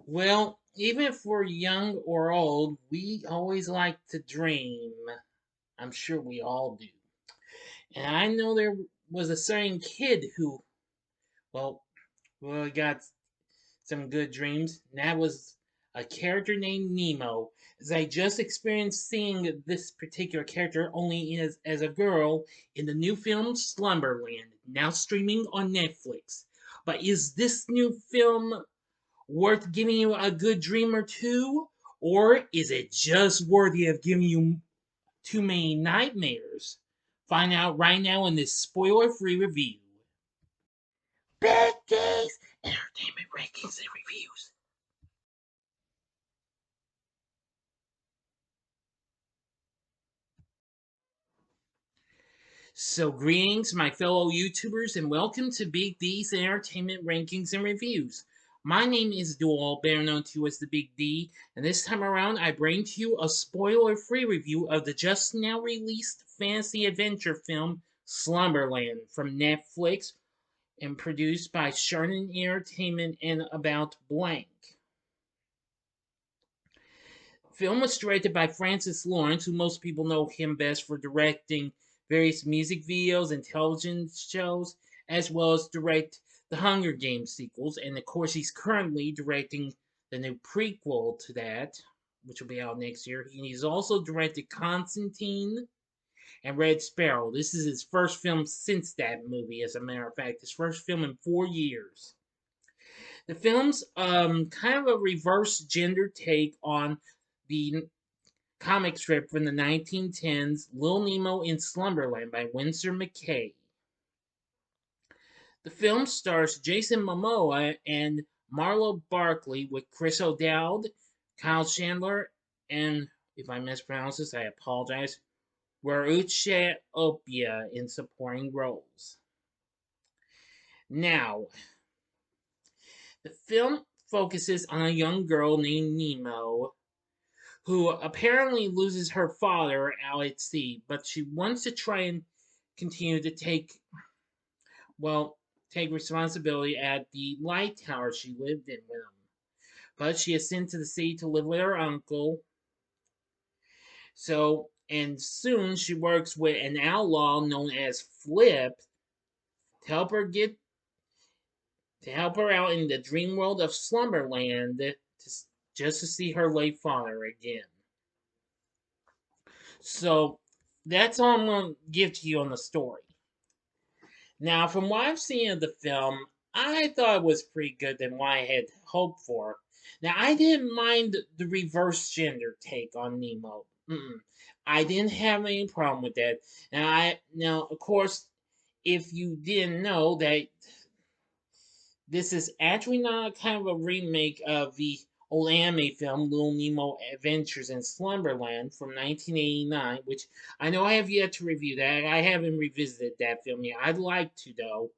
Well, even if we're young or old, we always like to dream. I'm sure we all do. And I know there was a certain kid who, well, got some good dreams. And that was a character named Nemo. As I just experienced seeing this particular character only as a girl in the new film Slumberland, now streaming on Netflix. But is this new film worth giving you a good dream or two? Or is it just worthy of giving you too many nightmares? Find out right now in this spoiler free review. Bad Days Entertainment Rankings and Reviews. So, greetings, my fellow YouTubers, and welcome to Big D's Entertainment Rankings and Reviews. My name is Dual, better known to you as the Big D, and this time around I bring to you a spoiler-free review of the just now released fantasy adventure film Slumberland from Netflix and produced by Sharnon Entertainment and About Blank. The film was directed by Francis Lawrence, who most people know him best for directing various music videos and television shows, as well as direct the Hunger Games sequels. And of course, he's currently directing the new prequel to that, which will be out next year. He's also directed Constantine and Red Sparrow. This is his first film since that movie, as a matter of fact, his first film in 4 years. The film's kind of a reverse gender take on the comic strip from the 1910s, Little Nemo in Slumberland by Winsor McCay. The film stars Jason Momoa and Marlow Barkley with Chris O'Dowd, Kyle Chandler, and if I mispronounce this, I apologize, Weruche Opia in supporting roles. Now, the film focuses on a young girl named Nemo who apparently loses her father out at sea, but she wants to try and continue to take responsibility at the light tower she lived in with him. But she is sent to the sea to live with her uncle. So, and soon she works with an outlaw known as Flip to help her out in the dream world of Slumberland just to see her late father again. So that's all I'm going to give to you on the story. Now, from what I've seen of the film, I thought it was pretty good than what I had hoped for. Now, I didn't mind the reverse gender take on Nemo. I didn't have any problem with that. Now, of course, if you didn't know that this is actually not kind of a remake of the old anime film Little Nemo Adventures in Slumberland from 1989, which I know I have yet to review that. I haven't revisited that film yet. I'd like to, though.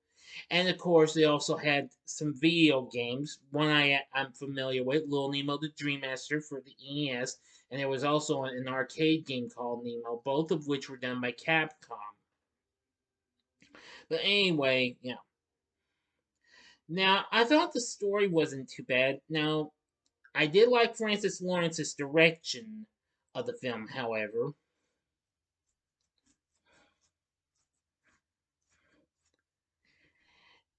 And of course, they also had some video games. One I'm familiar with, Little Nemo the Dream Master for the NES, and there was also an arcade game called Nemo, both of which were done by Capcom. But anyway, yeah. Now, I thought the story wasn't too bad. Now, I did like Francis Lawrence's direction of the film, however.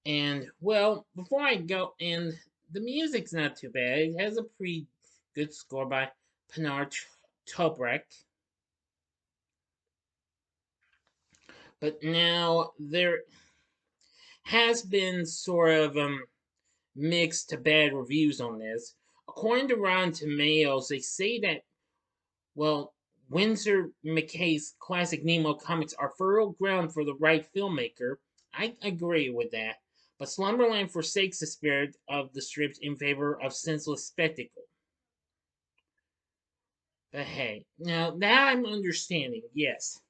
And, well, before I go, and the music's not too bad. It has a pretty good score by Pinar Tobrek. But now, there has been sort of mixed to bad reviews on this. According to Rotten Tomatoes, they say that, well, Winsor McCay's classic Nemo comics are fertile ground for the right filmmaker. I agree with that. But Slumberland forsakes the spirit of the strips in favor of senseless spectacle. But hey, now that I'm understanding, yes.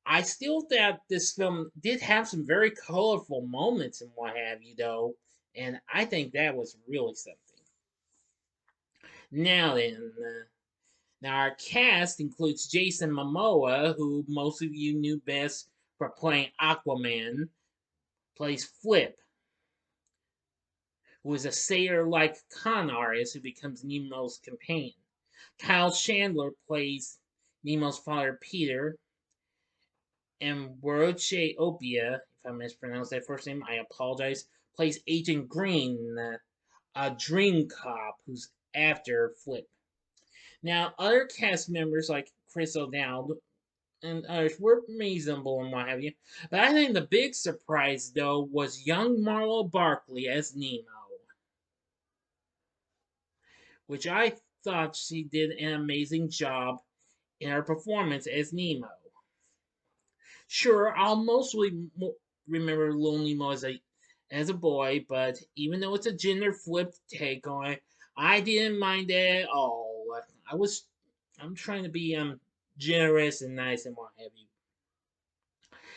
I still thought this film did have some very colorful moments and what have you, though, and I think that was really something. Now then, now our cast includes Jason Momoa, who most of you knew best for playing Aquaman, plays Flip. who is a satyr-like con artist who becomes Nemo's companion. Kyle Chandler plays Nemo's father, Peter, and Weruche Opia, if I mispronounced that first name, I apologize, plays Agent Green, a dream cop who's after Flip. Now, other cast members like Chris O'Dowd and others were reasonable and what have you, but I think the big surprise, though, was young Marlow Barkley as Nemo, which I thought she did an amazing job in her performance as Nemo. Sure, I'll mostly remember Little Nemo as a boy, but even though it's a gender flipped take on it, I didn't mind that at all. I'm trying to be generous and nice and what have you.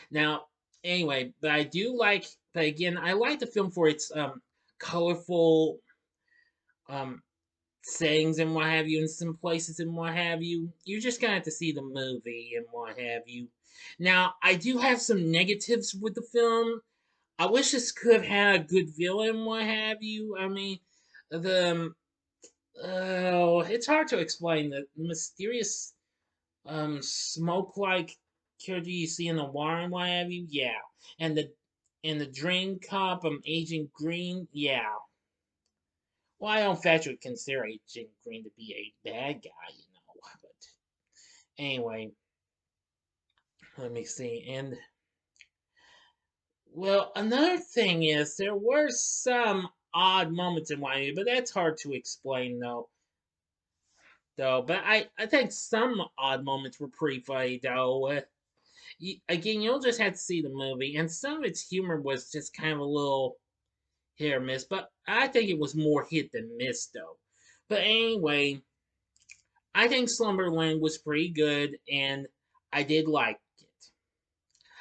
Now, anyway, but again, I like the film for its colorful um settings and what have you, in some places and what have you. You're just gonna have to see the movie and what have you. Now, I do have some negatives with the film. I wish this could have had a good villain, what have you. I mean, the oh, it's hard to explain the mysterious smoke-like character you see in the water and what have you. Yeah, and the drain cop, Agent Green. Yeah, well, I don't factually consider Agent Green to be a bad guy, you know. But anyway, let me see. And well, another thing is there were some odd moments in Wyoming, but that's hard to explain though. But I think some odd moments were pretty funny though. Again, you'll just have to see the movie, and some of its humor was just kind of a little hit or miss. But I think it was more hit than miss though. But anyway, I think Slumberland was pretty good, and I did like it.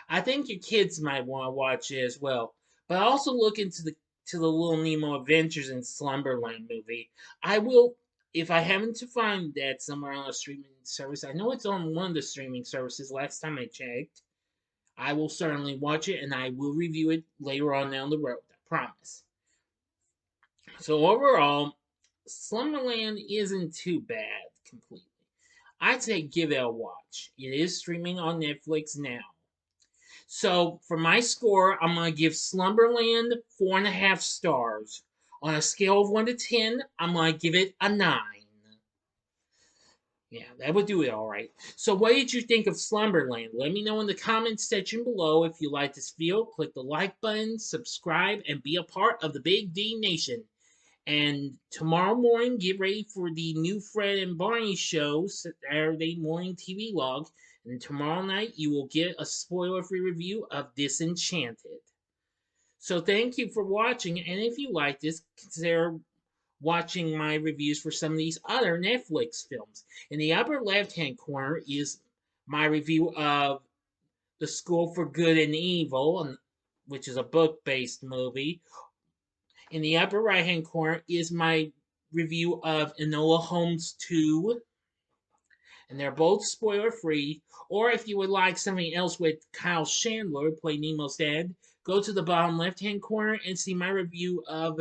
I think your kids might want to watch it as well. But also look into the Little Nemo Adventures in Slumberland movie. I will, if I happen to find that somewhere on a streaming service. I know it's on one of the streaming services. Last time I checked, I will certainly watch it, and I will review it later on down the road. I promise. So overall, Slumberland isn't too bad completely. I'd say give it a watch. It is streaming on Netflix now. So for my score, I'm gonna give Slumberland 4.5 stars. On a scale of 1 to 10, I'm gonna give it a 9. Yeah, that would do it all right. So what did you think of Slumberland? Let me know in the comments section below. If you like this video, click the like button, subscribe, and be a part of the Big D Nation. And tomorrow morning, get ready for the new Fred and Barney show, Saturday morning TV log. And tomorrow night, you will get a spoiler-free review of Disenchanted. So thank you for watching, and if you like this, consider watching my reviews for some of these other Netflix films. In the upper left-hand corner is my review of The School for Good and Evil, which is a book-based movie. In the upper right-hand corner is my review of Enola Holmes 2, and they're both spoiler-free. Or if you would like something else with Kyle Chandler, play Nemo's dad, go to the bottom left-hand corner and see my review of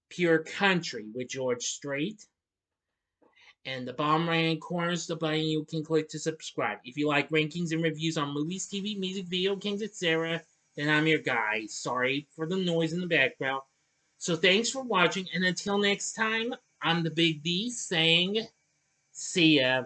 Pure Country with George Strait. And the bottom right-hand corner is the button you can click to subscribe. If you like rankings and reviews on movies, TV, music, video games, etc., then I'm your guy. Sorry for the noise in the background. So thanks for watching, and until next time, I'm the Big D saying, see ya.